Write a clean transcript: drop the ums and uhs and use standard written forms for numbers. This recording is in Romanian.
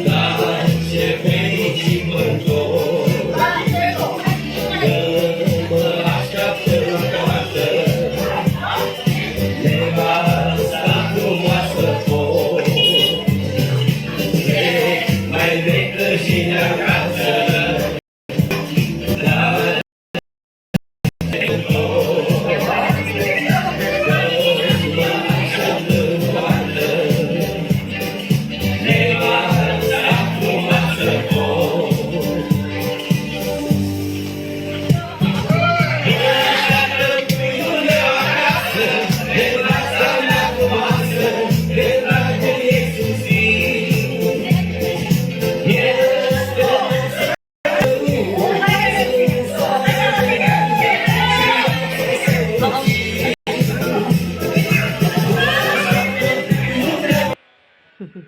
Dar ce fericit mă întorc, că mă așteaptă la poartă nevasta frumoasă pot. Mai vecă și acasă, la Hı hı.